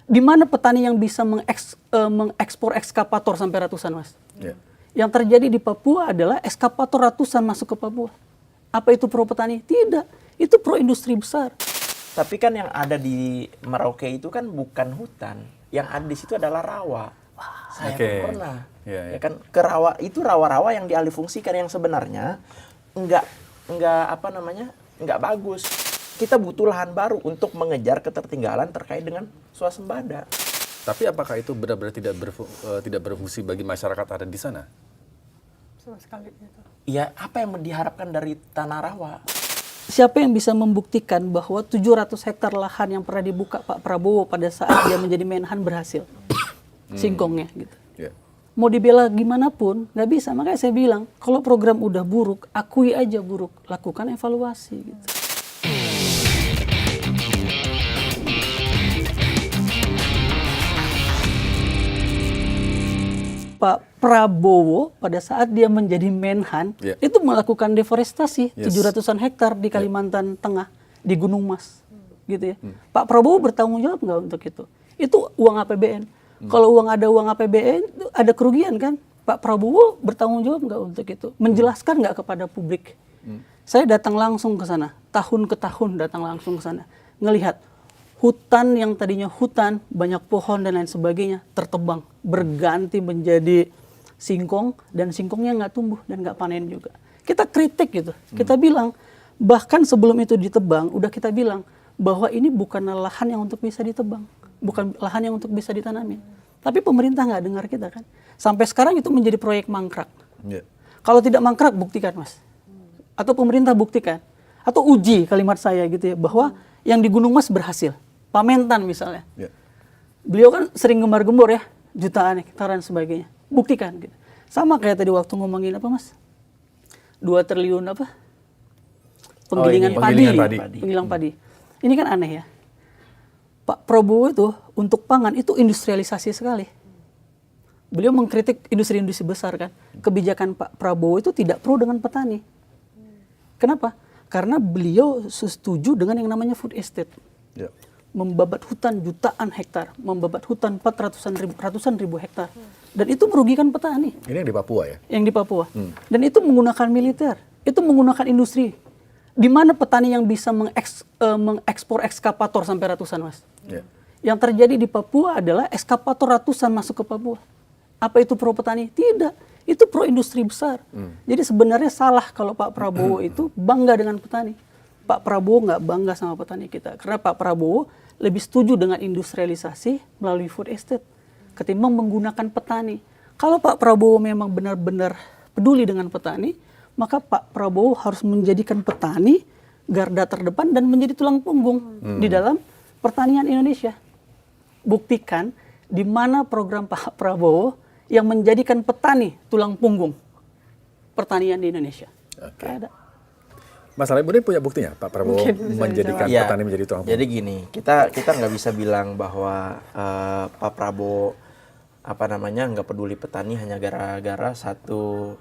Di mana petani yang bisa mengekspor ekskavator sampai ratusan, Mas? Ya. Yang terjadi di Papua adalah ekskavator ratusan masuk ke Papua. Apa itu pro petani? Tidak. Itu pro industri besar. Tapi kan yang ada di Merauke itu kan bukan hutan. Yang ada di situ adalah rawa. Saya pun pernah. Ya kan, ke rawa itu rawa-rawa yang dialihfungsikan yang sebenarnya enggak bagus. Kita butuh lahan baru untuk mengejar ketertinggalan terkait dengan swasembada. Tapi apakah itu benar-benar tidak berfungsi bagi masyarakat ada di sana? Sama sekali gitu. Ya, apa yang diharapkan dari tanah rawa? Siapa yang bisa membuktikan bahwa 700 hektar lahan yang pernah dibuka Pak Prabowo pada saat dia menjadi Menhan berhasil? Singkongnya gitu. Ya. Mau dibela gimana pun, nggak bisa. Makanya saya bilang, kalau program udah buruk, akui aja buruk. Lakukan evaluasi gitu. Pak Prabowo pada saat dia menjadi Menhan itu melakukan deforestasi 700-an hektar di Kalimantan Tengah, di Gunung Mas, gitu ya. Pak Prabowo bertanggung jawab nggak untuk itu? Itu uang APBN. Kalau ada uang APBN, itu ada kerugian kan? Pak Prabowo bertanggung jawab nggak untuk itu? Menjelaskan nggak kepada publik? Saya datang langsung ke sana, tahun ke tahun datang langsung ke sana, ngelihat hutan yang tadinya hutan, banyak pohon dan lain sebagainya, tertebang, berganti menjadi singkong, dan singkongnya nggak tumbuh dan nggak panen juga. Kita kritik gitu, kita bilang, bahkan sebelum itu ditebang, udah kita bilang, bahwa ini bukan lahan yang untuk bisa ditebang, bukan lahan yang untuk bisa ditanamin. Tapi pemerintah nggak dengar kita kan. Sampai sekarang itu menjadi proyek mangkrak. Kalau tidak mangkrak, buktikan Mas. Atau pemerintah buktikan. Atau uji kalimat saya gitu ya, bahwa yang di Gunung Mas berhasil. Pak Mentan misalnya. Beliau kan sering gembar-gembor ya, jutaan hektaran sebagainya. Buktikan gitu. Sama kayak tadi waktu ngomongin apa Mas? 2 triliun apa? Penggilingan padi. Penggilingan padi. Ini kan aneh ya. Pak Prabowo itu untuk pangan itu industrialisasi sekali. Beliau mengkritik industri-industri besar kan. Kebijakan Pak Prabowo itu tidak pro dengan petani. Kenapa? Karena beliau setuju dengan yang namanya food estate. Membabat hutan jutaan hektar, membabat hutan ratusan ribu hektar. Dan itu merugikan petani. Ini yang di Papua ya? Yang di Papua. Dan itu menggunakan militer, itu menggunakan industri. Di mana petani yang bisa mengekspor ekskavator sampai ratusan, Mas? Yang terjadi di Papua adalah ekskavator ratusan masuk ke Papua. Apa itu pro petani? Tidak. Itu pro industri besar. Jadi sebenarnya salah kalau Pak Prabowo itu bangga dengan petani. Pak Prabowo nggak bangga sama petani kita. Karena Pak Prabowo lebih setuju dengan industrialisasi melalui food estate ketimbang menggunakan petani. Kalau Pak Prabowo memang benar-benar peduli dengan petani, maka Pak Prabowo harus menjadikan petani garda terdepan dan menjadi tulang punggung di dalam pertanian Indonesia. Buktikan di mana program Pak Prabowo yang menjadikan petani tulang punggung pertanian di Indonesia. Ada. Mas Alaimuddin punya buktinya Pak Prabowo menjadikan petani menjadi tulang punggung? Jadi gini, kita nggak bisa bilang bahwa Pak Prabowo nggak peduli petani hanya gara-gara satu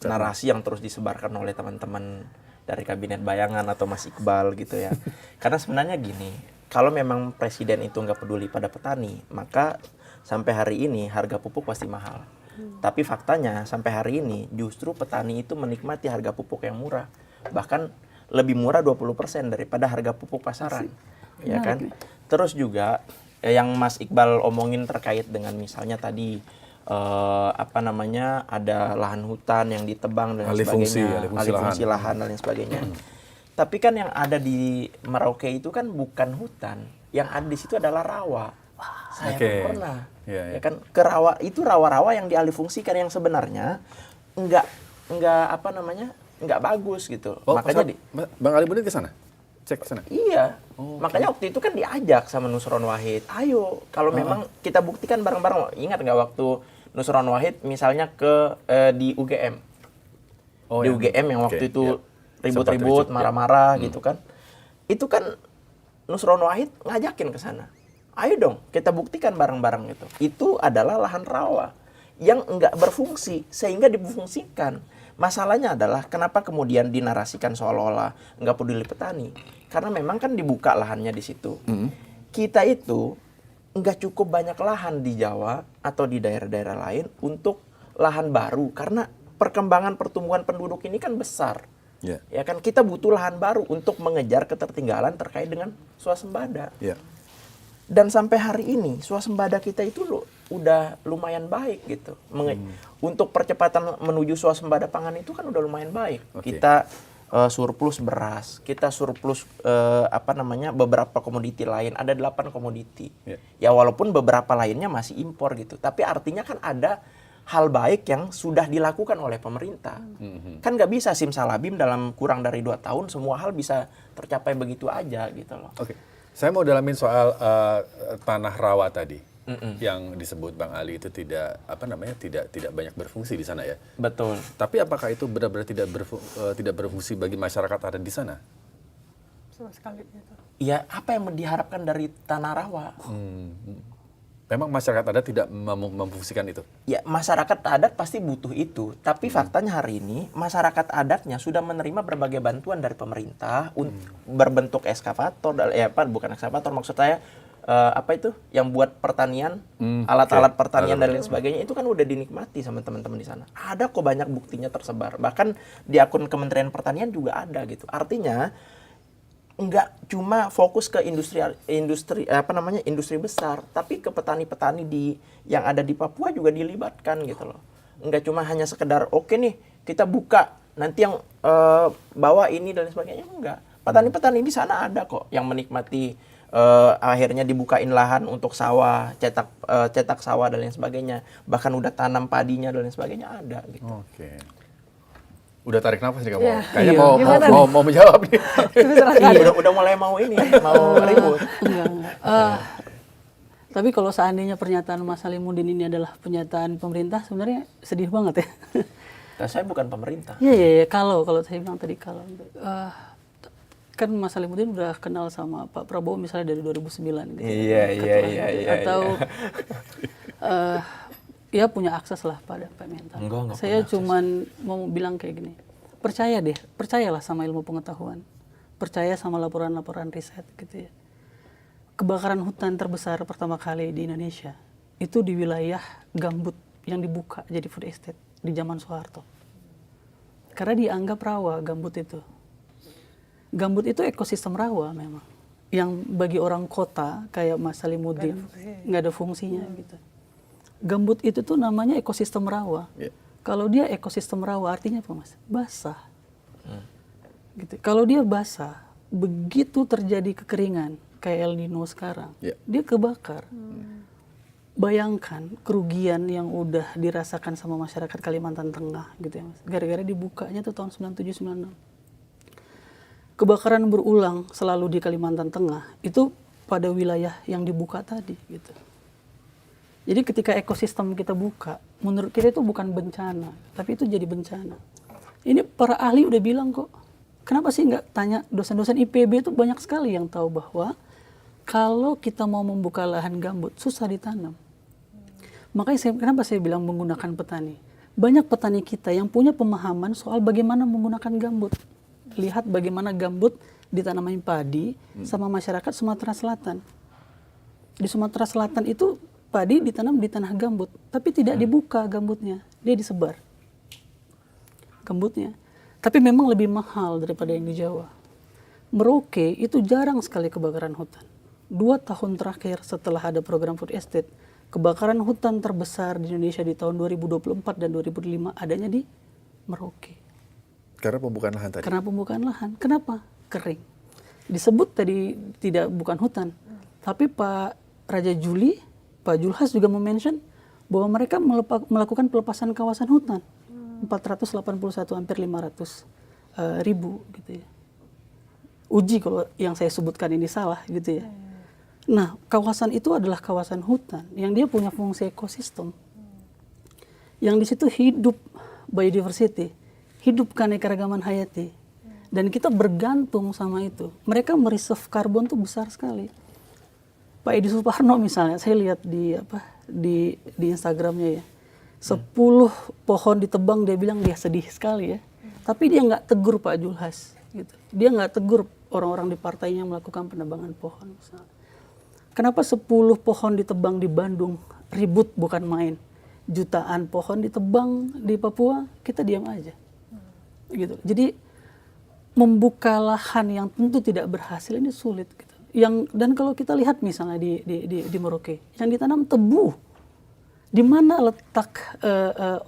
narasi yang terus disebarkan oleh teman-teman dari kabinet bayangan atau Mas Iqbal gitu ya. Karena sebenarnya gini, kalau memang presiden itu nggak peduli pada petani, maka sampai hari ini harga pupuk pasti mahal. Tapi faktanya sampai hari ini justru petani itu menikmati harga pupuk yang murah. Bahkan lebih murah 20% daripada harga pupuk pasaran. Ya kan? Terus juga yang Mas Iqbal omongin terkait dengan misalnya tadi ada lahan hutan yang ditebang dan sebagainya, alih-fungsi lahan dan lain sebagainya. Tapi kan yang ada di Merauke itu kan bukan hutan. Yang ada di situ adalah rawa. Saya pun pernah. Ya kan, ke rawa itu rawa-rawa yang dialihfungsikan yang sebenarnya enggak bagus gitu. Makanya Bang Alaimuddin ke sana? Cek ke sana? Iya. Makanya waktu itu kan diajak sama Nusron Wahid. Ayo, kalau memang kita buktikan bareng-bareng. Ingat nggak waktu Nusron Wahid misalnya di UGM? Di UGM yang waktu itu ribut-ribut, marah-marah gitu kan. Itu kan Nusron Wahid ngajakin ke sana. Ayo dong, kita buktikan bareng-bareng gitu. Itu adalah lahan rawa yang enggak berfungsi sehingga difungsikan. Masalahnya adalah kenapa kemudian dinarasikan seolah-olah enggak peduli petani? Karena memang kan dibuka lahannya di situ. Kita itu nggak cukup banyak lahan di Jawa atau di daerah-daerah lain untuk lahan baru karena perkembangan pertumbuhan penduduk ini kan besar. Ya. Ya kan kita butuh lahan baru untuk mengejar ketertinggalan terkait dengan swasembada. Ya. Dan sampai hari ini swasembada kita itu udah lumayan baik gitu. Untuk percepatan menuju swasembada pangan itu kan udah lumayan baik. Oke. Kita surplus beras, kita surplus beberapa komoditi lain, ada 8 komoditi. Ya walaupun beberapa lainnya masih impor gitu, tapi artinya kan ada hal baik yang sudah dilakukan oleh pemerintah. Kan nggak bisa simsalabim dalam kurang dari 2 tahun semua hal bisa tercapai begitu aja gitu loh. Oke. Saya mau dalamin soal tanah rawa tadi. Yang disebut Bang Ali itu tidak banyak berfungsi di sana ya. Betul. Tapi apakah itu benar-benar tidak berfungsi bagi masyarakat adat di sana? Sama sekali gitu. Ya apa yang diharapkan dari tanah rawa? Memang masyarakat adat tidak memfungsikan itu? Ya masyarakat adat pasti butuh itu. Tapi faktanya hari ini masyarakat adatnya sudah menerima berbagai bantuan dari pemerintah berbentuk ekskavator, bukan ekskavator maksud saya yang buat pertanian, alat-alat pertanian dan lain sebagainya itu kan udah dinikmati sama teman-teman di sana. Ada kok banyak buktinya tersebar. Bahkan di akun Kementerian Pertanian juga ada gitu. Artinya nggak cuma fokus ke industri besar, tapi ke petani-petani yang ada di Papua juga dilibatkan gitu loh. Nggak cuma hanya sekedar oke nih kita buka nanti yang bawa ini dan lain sebagainya, enggak. Petani-petani di sana ada kok yang menikmati akhirnya dibukain lahan untuk sawah, cetak sawah dan lain sebagainya. Bahkan udah tanam padinya dan lain sebagainya ada gitu. Oke. Udah tarik nafas nih kamu. Ya, Kayaknya iya. mau menjawab nih. Iya, udah mulai mau ribut. Enggak. Tapi kalau seandainya pernyataan Mas Salimuddin ini adalah pernyataan pemerintah, sebenarnya sedih banget ya. Nah, saya bukan pemerintah. Iya. Kalau saya bilang tadi kan Mas Salimuddin udah kenal sama Pak Prabowo misalnya dari 2009 gitu. Iya. Atau ya punya akses lah pada Pak Mentan. Enggak Saya punya cuman mau bilang kayak gini. Percayalah sama ilmu pengetahuan. Percaya sama laporan-laporan riset gitu ya. Kebakaran hutan terbesar pertama kali di Indonesia itu di wilayah gambut yang dibuka jadi food estate di zaman Soeharto. Karena dianggap rawa gambut itu. Gambut itu ekosistem rawa memang. Yang bagi orang kota kayak Mas Salimuddin nggak ada fungsinya gitu. Gambut itu tuh namanya ekosistem rawa. Yeah. Kalau dia ekosistem rawa artinya apa Mas? Basah. Gitu. Kalau dia basah, begitu terjadi kekeringan kayak El Nino sekarang, dia kebakar. Bayangkan kerugian yang udah dirasakan sama masyarakat Kalimantan Tengah gitu ya Mas. Gara-gara dibukanya tuh tahun 97-96. Kebakaran berulang selalu di Kalimantan Tengah itu pada wilayah yang dibuka tadi gitu. Jadi ketika ekosistem kita buka, menurut kita itu bukan bencana, tapi itu jadi bencana. Ini para ahli udah bilang kok, kenapa sih nggak tanya dosen-dosen IPB itu banyak sekali yang tahu bahwa kalau kita mau membuka lahan gambut, susah ditanam. Makanya kenapa saya bilang menggunakan petani. Banyak petani kita yang punya pemahaman soal bagaimana menggunakan gambut. Lihat bagaimana gambut ditanami padi sama masyarakat Sumatera Selatan. Di Sumatera Selatan itu padi ditanam di tanah gambut, tapi tidak dibuka gambutnya, dia disebar gambutnya. Tapi memang lebih mahal daripada yang di Jawa. Merauke itu jarang sekali kebakaran hutan. 2 tahun terakhir setelah ada program food estate, kebakaran hutan terbesar di Indonesia di tahun 2024 dan 2005 adanya di Merauke. Karena pembukaan lahan tadi? Karena pembukaan lahan. Kenapa? Kering. Disebut tadi bukan hutan, tapi Pak Raja Juli, Pak Julhas juga mention bahwa mereka melakukan pelepasan kawasan hutan 481 hampir 500 ribu gitu ya. Uji kalau yang saya sebutkan ini salah gitu ya. Nah, kawasan itu adalah kawasan hutan yang dia punya fungsi ekosistem. Yang di situ hidup biodiversity, hidup keanekaragaman hayati. Dan kita bergantung sama itu. Mereka mereserve karbon tuh besar sekali. Pak Edi Suparno misalnya, saya lihat di Instagramnya ya, 10 pohon ditebang dia bilang dia sedih sekali ya. Tapi dia nggak tegur Pak Julhas, gitu. Dia nggak tegur orang-orang di partainya yang melakukan penebangan pohon. Misalnya. Kenapa 10 pohon ditebang di Bandung ribut bukan main? Jutaan pohon ditebang di Papua, kita diam aja. Gitu. Jadi membuka lahan yang tentu tidak berhasil ini sulit. Gitu. Dan kalau kita lihat misalnya di Merauke, yang ditanam tebu, di mana letak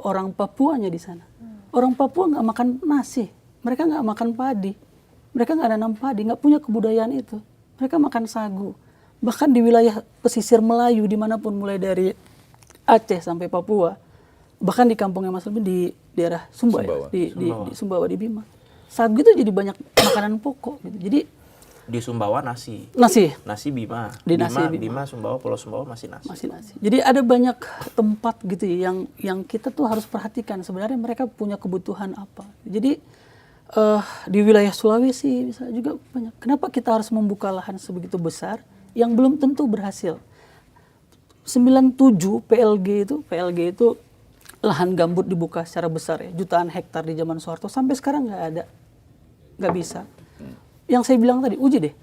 orang Papuanya di sana? Orang Papua nggak makan nasi, mereka nggak makan padi, mereka nggak nanam padi, nggak punya kebudayaan itu. Mereka makan sagu. Bahkan di wilayah pesisir Melayu dimanapun, mulai dari Aceh sampai Papua, bahkan di kampungnya Mas Lebih di daerah Sumba. Ya, di Sumbawa, di Bima. Sagu itu jadi banyak makanan pokok. Gitu. Jadi di Sumbawa nasi Bima, di Bima Sumbawa, Pulau Sumbawa masih nasi. Jadi ada banyak tempat gitu ya, yang kita tuh harus perhatikan sebenarnya mereka punya kebutuhan apa. Jadi di wilayah Sulawesi bisa juga banyak. Kenapa kita harus membuka lahan sebegitu besar yang belum tentu berhasil? 97 PLG itu lahan gambut dibuka secara besar ya, jutaan hektar di zaman Soeharto, sampai sekarang nggak ada, nggak bisa. Yang saya bilang tadi, uji deh,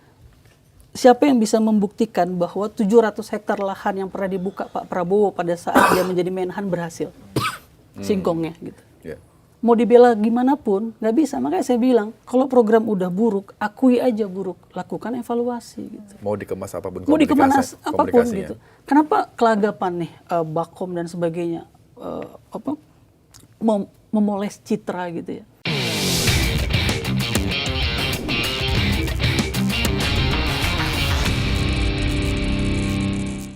siapa yang bisa membuktikan bahwa 700 hektar lahan yang pernah dibuka Pak Prabowo pada saat dia menjadi Menhan berhasil, singkongnya gitu. Mau dibela gimana pun nggak bisa. Makanya saya bilang, kalau program udah buruk, akui aja buruk, lakukan evaluasi gitu. Mau dikemas apapun, apapun gitu. Kenapa kelagapan nih Bakom dan sebagainya memoles citra gitu ya?